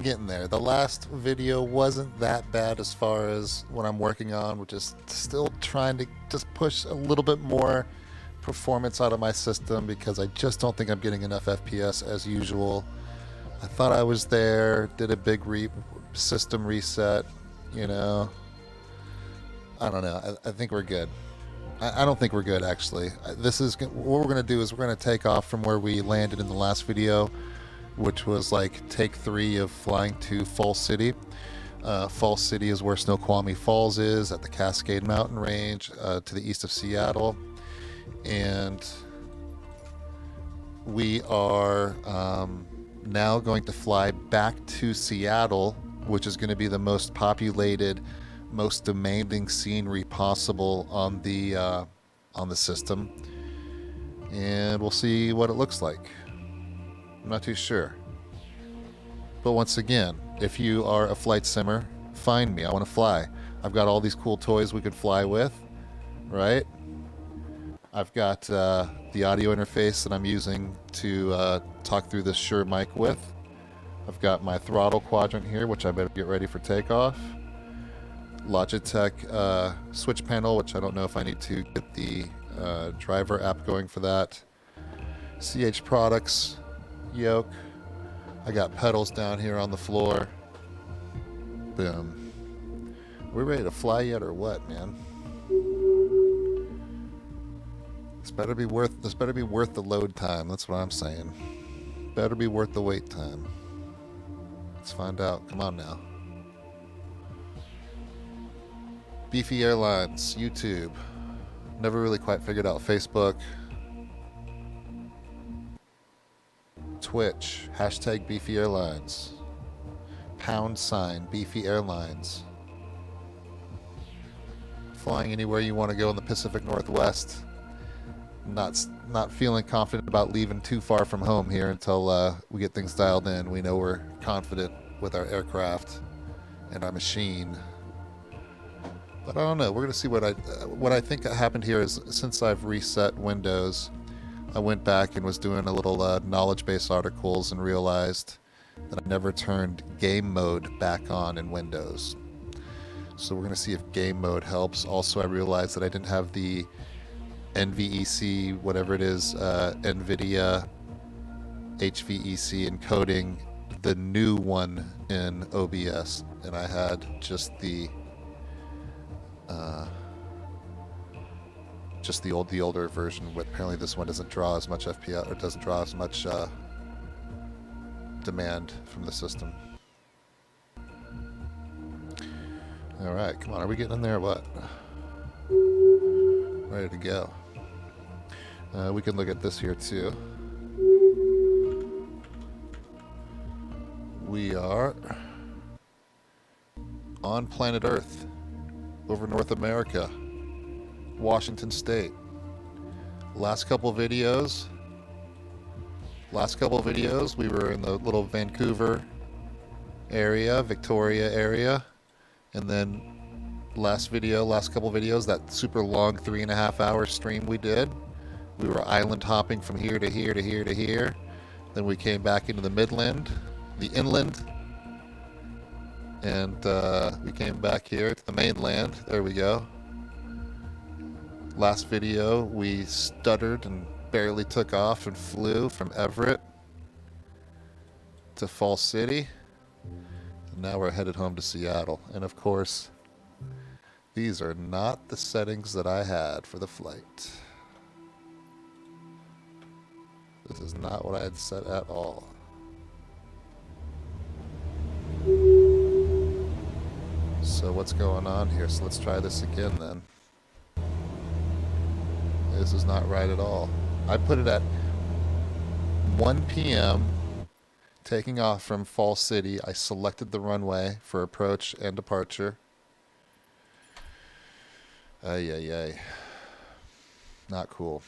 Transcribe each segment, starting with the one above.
getting there. The last video wasn't that bad as far as what I'm working on, which is still trying to just push a little bit more performance out of my system because I just don't think I'm getting enough FPS as usual. I thought I was there, did a big system reset, you know. I don't know. I think we're good. I don't think we're good, actually. This is what we're going to do is we're going to take off from where we landed in the last video, which was like take 3 of flying to Falls City. Falls City is where Snoqualmie Falls is at the Cascade Mountain Range to the east of Seattle. And we are now going to fly back to Seattle, which is going to be the most populated, most demanding scenery possible on the system, and we'll see what it looks like. I'm not too sure, but once again, if you are a flight simmer, find me. I want to fly. I've got all these cool toys we could fly with, right? I've got the audio interface that I'm using to talk through this Shure mic with. I've got my throttle quadrant here, which I better get ready for takeoff. Logitech switch panel, which I don't know if I need to get the driver app going for that. CH Products yoke. I got pedals down here on the floor. Boom. We ready to fly yet or what, man? This better be worth the load time. That's what I'm saying. Better be worth the wait time. Let's find out. Come on now. Beefy Airlines, YouTube. Never really quite figured out Facebook. Twitch, hashtag Beefy Airlines. # Beefy Airlines. Flying anywhere you want to go in the Pacific Northwest. Not feeling confident about leaving too far from home here until we get things dialed in. We know we're confident with our aircraft and our machine. But I don't know. We're going to see what I think happened here is since I've reset Windows, I went back and was doing a little knowledge base articles and realized that I never turned game mode back on in Windows. So we're going to see if game mode helps. Also, I realized that I didn't have the NVEC, whatever it is, NVIDIA HVEC encoding, the new one in OBS, and I had just the older version. But apparently this one doesn't draw as much FPS, or doesn't draw as much demand from the system. All right, come on, are we getting in there or what? Ready to go. We can look at this here too. We are on planet Earth, over North America, Washington State. Last couple videos, we were in the little Vancouver area, Victoria area, and then last couple videos, that super long 3.5 hour stream we did, we were island hopping from here to here to here to here. Then we came back into the inland, and we came back here to the mainland. There we go. Last video, we stuttered and barely took off and flew from Everett to Falls City. And now we're headed home to Seattle. And of course, these are not the settings that I had for the flight. This is not what I had set at all. So what's going on here? So let's try this again then. This is not right at all. I put it at 1 p.m. taking off from Falls City. I selected the runway for approach and departure. Ay, ay, ay. Not cool.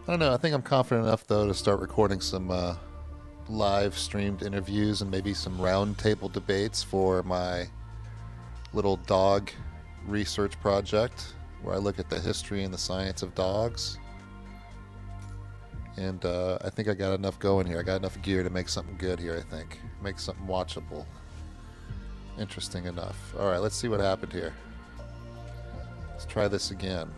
I don't know. I think I'm confident enough, though, to start recording some live streamed interviews and maybe some round table debates for my little dog research project where I look at the history and the science of dogs. And I think I got enough going here. I got enough gear to make something good here, I think. Make something watchable. Interesting enough. Alright, let's see what happened here. Let's try this again.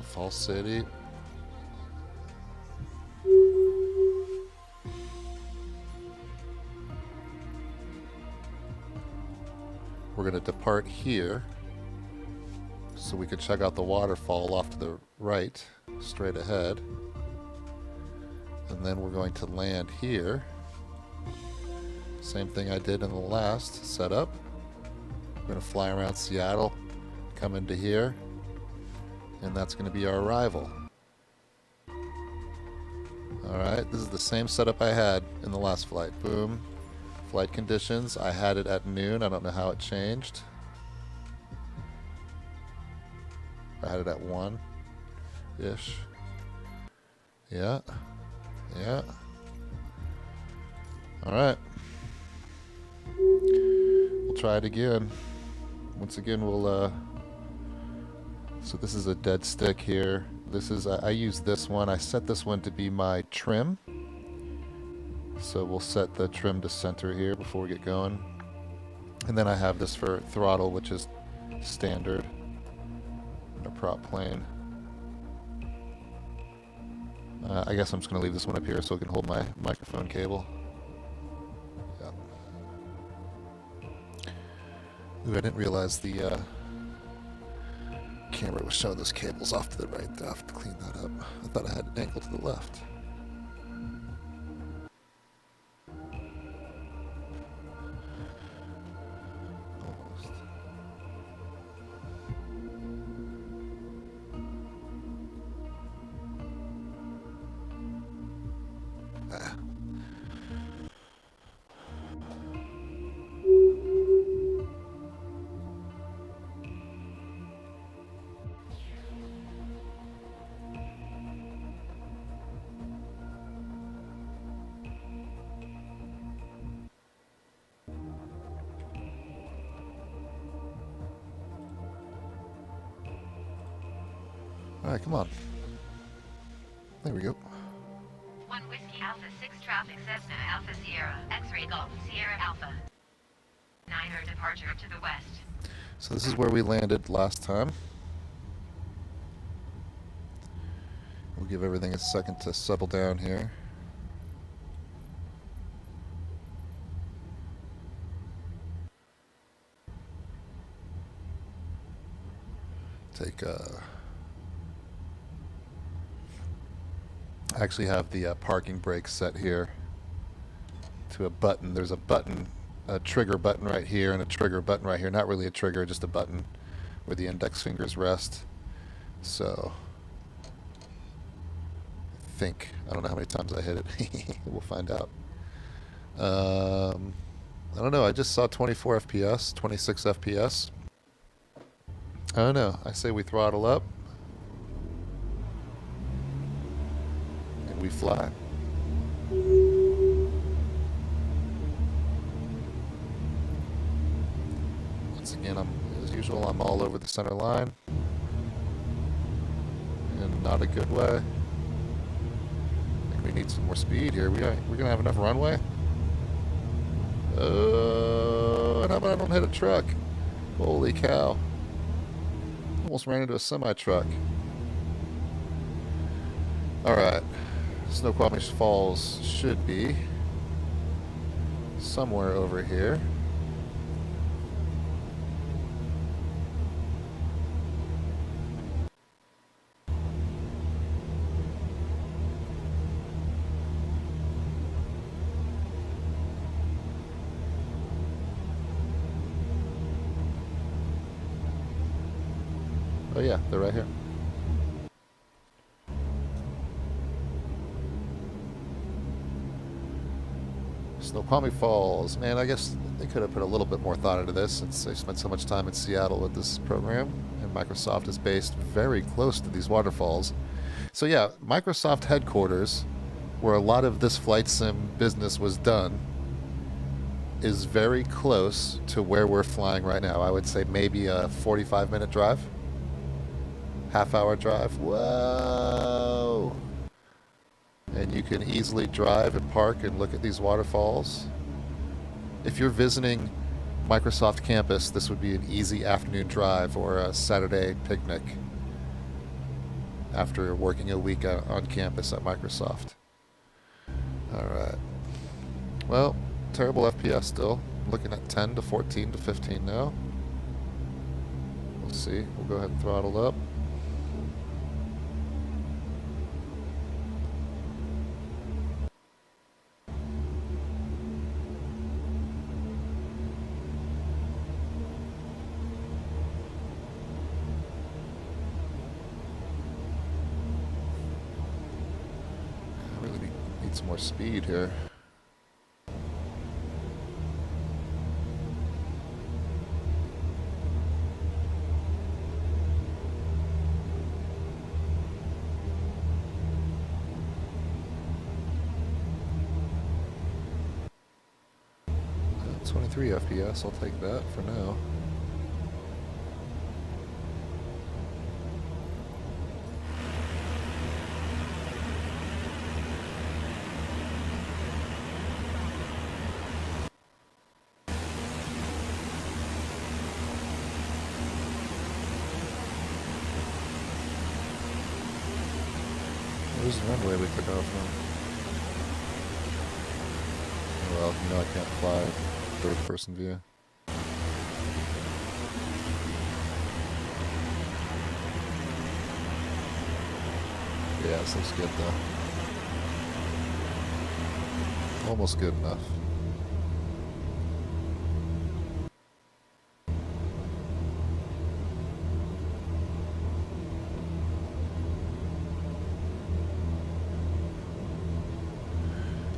Falls City. We're going to depart here so we can check out the waterfall off to the right, straight ahead. And then we're going to land here. Same thing I did in the last setup. We're going to fly around Seattle, come into here, and that's going to be our arrival. Alright, this is the same setup I had in the last flight. Boom. Flight conditions. I had it at noon. I don't know how it changed. I had it at 1-ish. Yeah. Yeah. Alright. We'll try it again. Once again, we'll, so this is a dead stick here. This is, I use this one. I set this one to be my trim. So we'll set the trim to center here before we get going. And then I have this for throttle, which is standard in a prop plane. I guess I'm just going to leave this one up here so it can hold my microphone cable. Yeah. Ooh, I didn't realize the camera was showing those cables off to the right. I have to clean that up. I thought I had an angle to the left. Almost. Ah. Alright, come on. There we go. 1 Whiskey Alpha 6 traffic Cessna Alpha Sierra X-Ray Golf Sierra Alpha. 9er departure to the west. So this is where we landed last time. We'll give everything a second to settle down here. Take I actually have the parking brake set here to a button. There's a button, a trigger button right here and a trigger button right here. Not really a trigger, just a button where the index fingers rest. So I don't know how many times I hit it. We'll find out. I don't know. I just saw 24 FPS, 26 FPS. I don't know. I say we throttle up. And we fly. Once again, as usual, I'm all over the center line. In not a good way. I think we need some more speed here. We're gonna have enough runway. And how about I don't hit a truck? Holy cow. Almost ran into a semi-truck. Alright. Snoqualmie Falls should be somewhere over here. Oh yeah, they're right here. Snoqualmie Falls. Man, I guess they could have put a little bit more thought into this since they spent so much time in Seattle with this program. And Microsoft is based very close to these waterfalls. So yeah, Microsoft headquarters where a lot of this flight sim business was done, is very close to where we're flying right now. I would say maybe a 45-minute drive, half-hour drive. Whoa! And you can easily drive and park and look at these waterfalls. If you're visiting Microsoft campus, this would be an easy afternoon drive or a Saturday picnic after working a week on campus at Microsoft. Alright. Well, terrible FPS still. I'm looking at 10 to 14 to 15 now. We'll see. We'll go ahead and throttle up. I really need some more speed here. Uh, 23 FPS, I'll take that for now. Where's the runway we took off from? Well, you know I can't fly third-person view. Yeah, this looks good though. Almost good enough.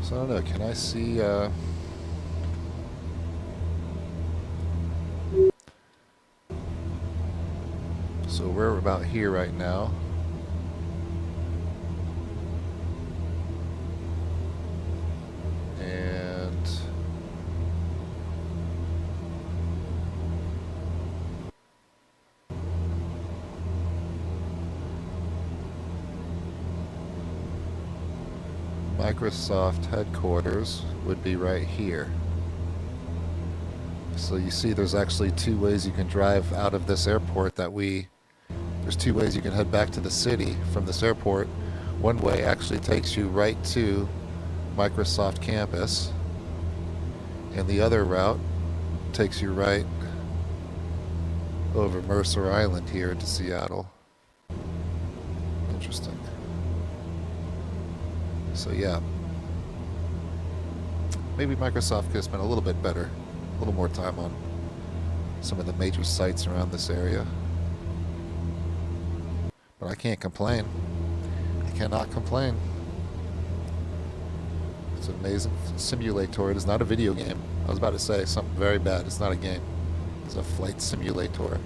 So I don't know, can I see, so we're about here right now. And Microsoft headquarters would be right here. So you see there's actually two ways you can drive out of this airport there's two ways you can head back to the city from this airport. One way actually takes you right to Microsoft campus, and the other route takes you right over Mercer Island here into Seattle. Interesting. So yeah, maybe Microsoft could have spent a little bit better, a little more time on some of the major sites around this area. But I can't complain. I cannot complain. It's an amazing simulator. It is not a video game. I was about to say something very bad. It's not a game. It's a flight simulator.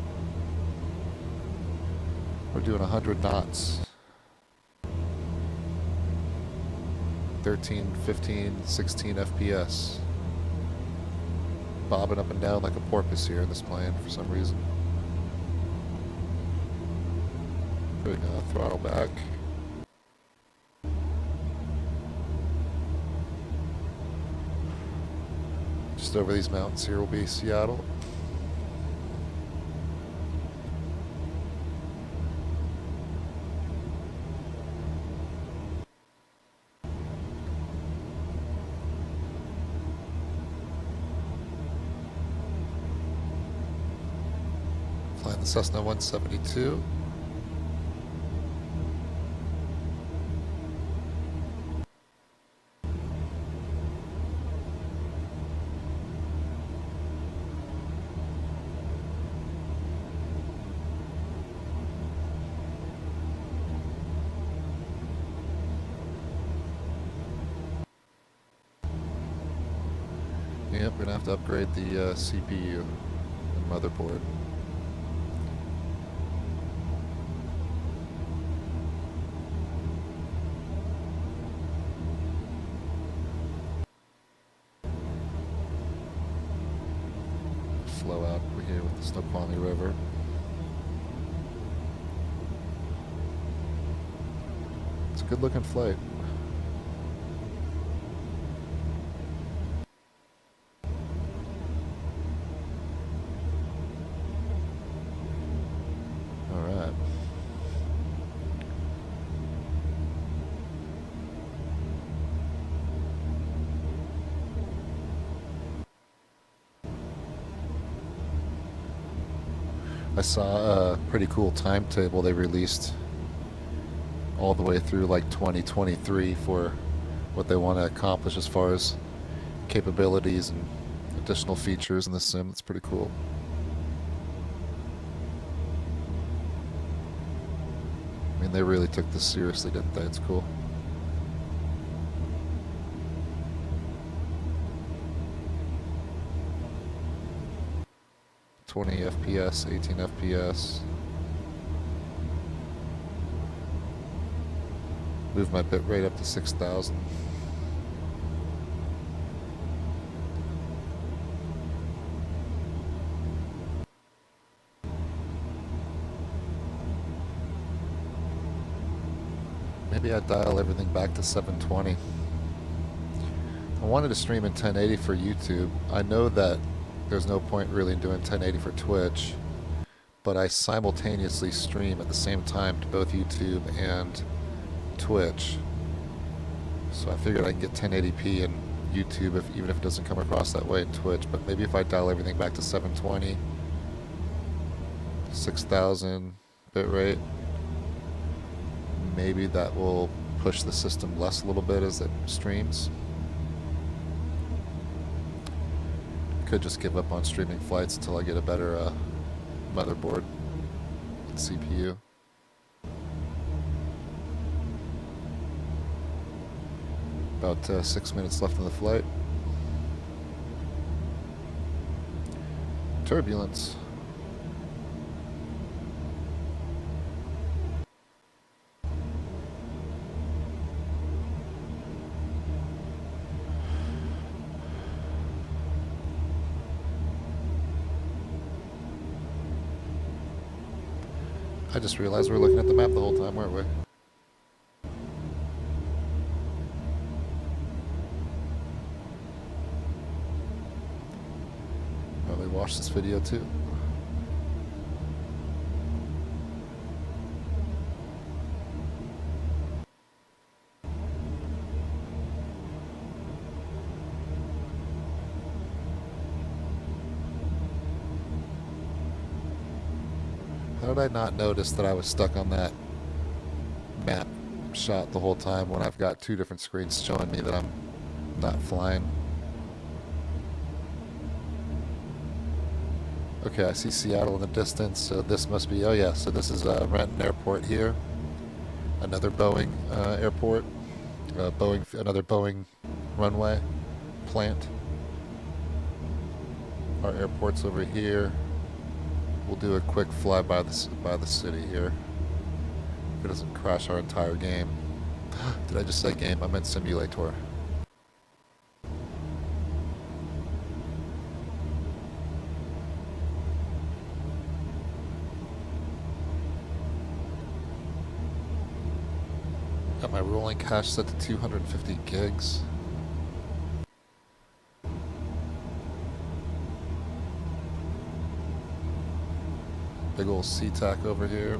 We're doing 100 knots. 13, 15, 16 FPS. Bobbing up and down like a porpoise here in this plane for some reason. Good, throttle back. Just over these mountains here will be Seattle. Flying the Cessna 172. Yep, we're gonna have to upgrade the CPU and motherboard. flow out over here with the Snoqualmie River. It's a good looking flight. All right. I saw a pretty cool timetable they released all the way through like 2023 for what they want to accomplish as far as capabilities and additional features in the sim. It's pretty cool. I mean, they really took this seriously, didn't they? It's cool. $20 FPS, 18 FPS. Move my bit rate up to 6,000. Maybe I dial everything back to 720. I wanted to stream in 1080 for YouTube. I know that there's no point really in doing 1080 for Twitch, but I simultaneously stream at the same time to both YouTube and Twitch. So I figured I can get 1080p in YouTube even if it doesn't come across that way in Twitch. But maybe if I dial everything back to 720, 6,000 bitrate, maybe that will push the system less a little bit as it streams. Could just give up on streaming flights until I get a better motherboard and CPU. About 6 minutes left in the flight. Turbulence. I just realized we were looking at the map the whole time, weren't we? Probably watch this video too. How did I not notice that I was stuck on that map shot the whole time when I've got two different screens showing me that I'm not flying? Okay, I see Seattle in the distance, so this must be, oh yeah, so this is Renton Airport here. Another Boeing airport. Another Boeing runway plant. Our airport's over here. We'll do a quick fly by the city here. If it doesn't crash our entire game. Did I just say game? I meant simulator. Got my rolling cache set to 250 gigs. Big old SeaTac over here.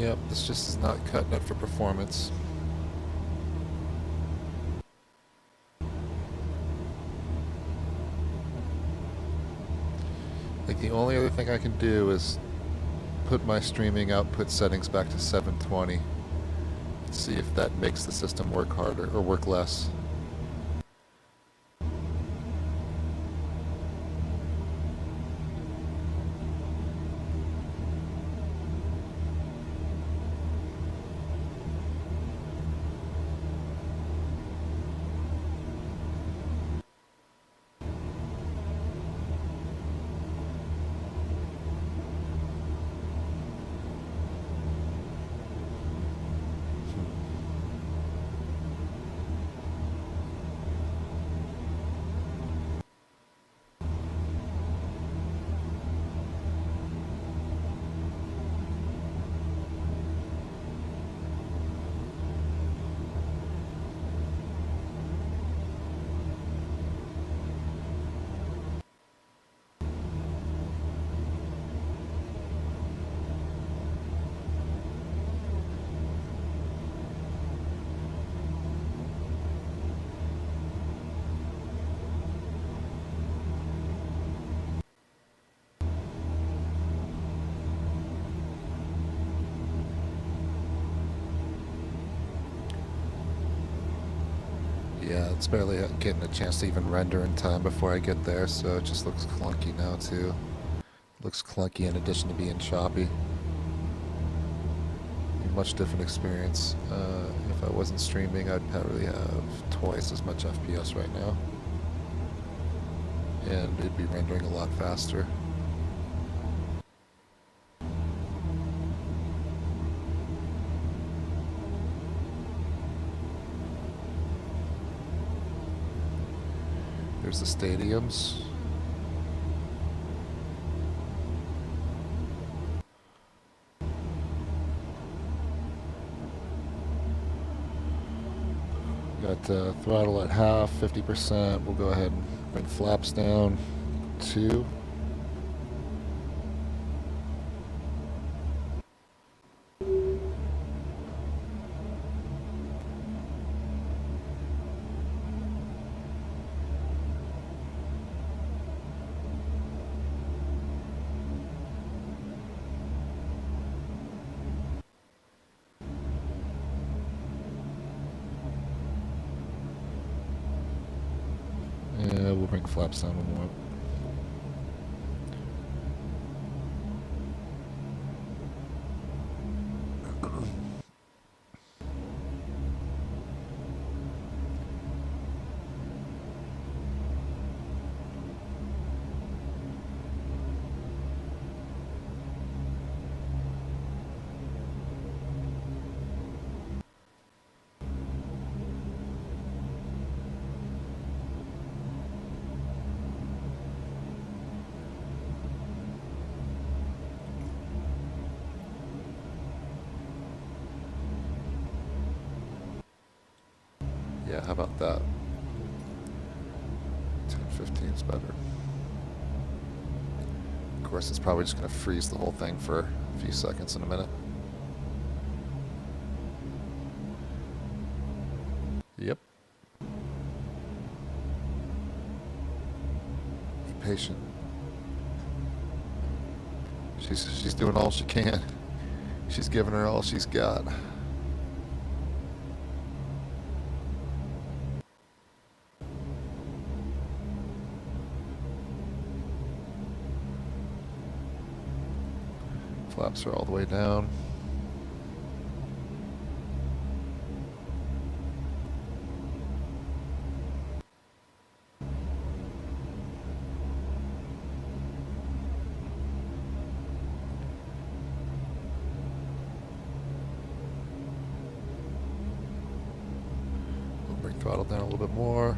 Yep, this just is not cutting it for performance. I think the only other thing I can do is put my streaming output settings back to 720. See if that makes the system work harder or work less. Yeah, it's barely getting a chance to even render in time before I get there, so it just looks clunky now too. Looks clunky in addition to being choppy. Much different experience. If I wasn't streaming, I'd probably have twice as much FPS right now. And it'd be rendering a lot faster. There's the stadiums. Got throttle at half, 50%. We'll go ahead and bring flaps down 2. Yeah, we'll bring flaps down one more. Yeah, how about that? 10:15 is better. Of course, it's probably just going to freeze the whole thing for a few seconds in a minute. Yep. Be patient. She's doing all she can. She's giving her all she's got. Flaps are all the way down. We'll bring throttle down a little bit more.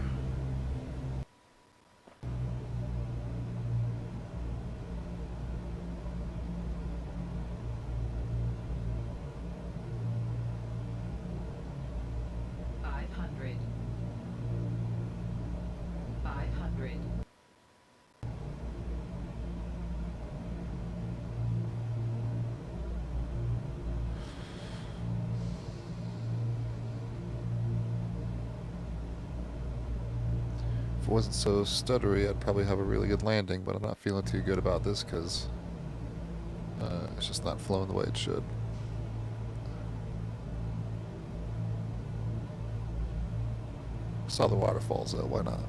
it wasn't so stuttery, I'd probably have a really good landing, but I'm not feeling too good about this because it's just not flowing the way it should. Saw the waterfalls though, why not?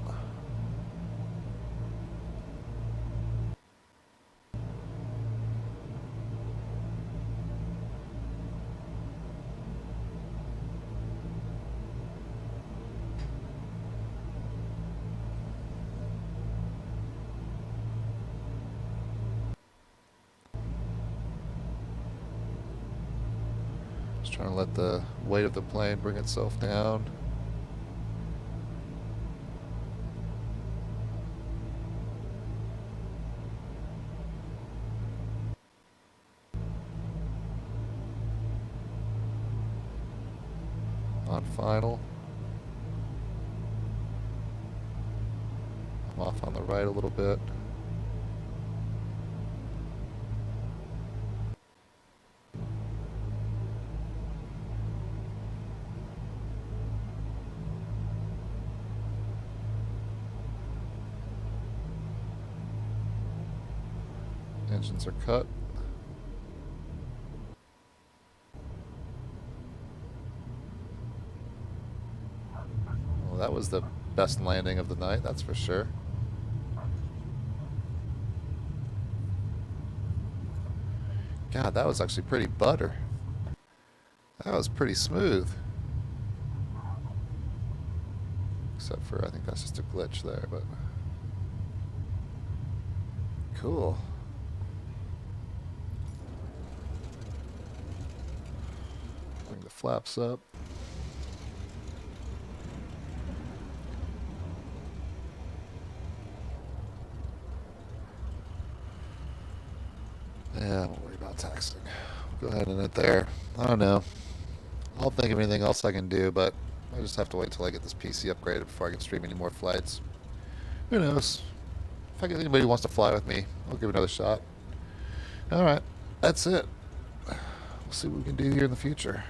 Just trying to let the weight of the plane bring itself down. On final. I'm off on the right a little bit. Engines are cut. Well, that was the best landing of the night, that's for sure. God, that was actually pretty butter. That was pretty smooth. Except for, I think that's just a glitch there, but... Cool. Bring the flaps up. Yeah, don't worry about taxing. Go ahead and hit there. I don't know. I'll think of anything else I can do, but I just have to wait till I get this PC upgraded before I can stream any more flights. Who knows? If I get anybody who wants to fly with me, I'll give it another shot. Alright, that's it. We'll see what we can do here in the future.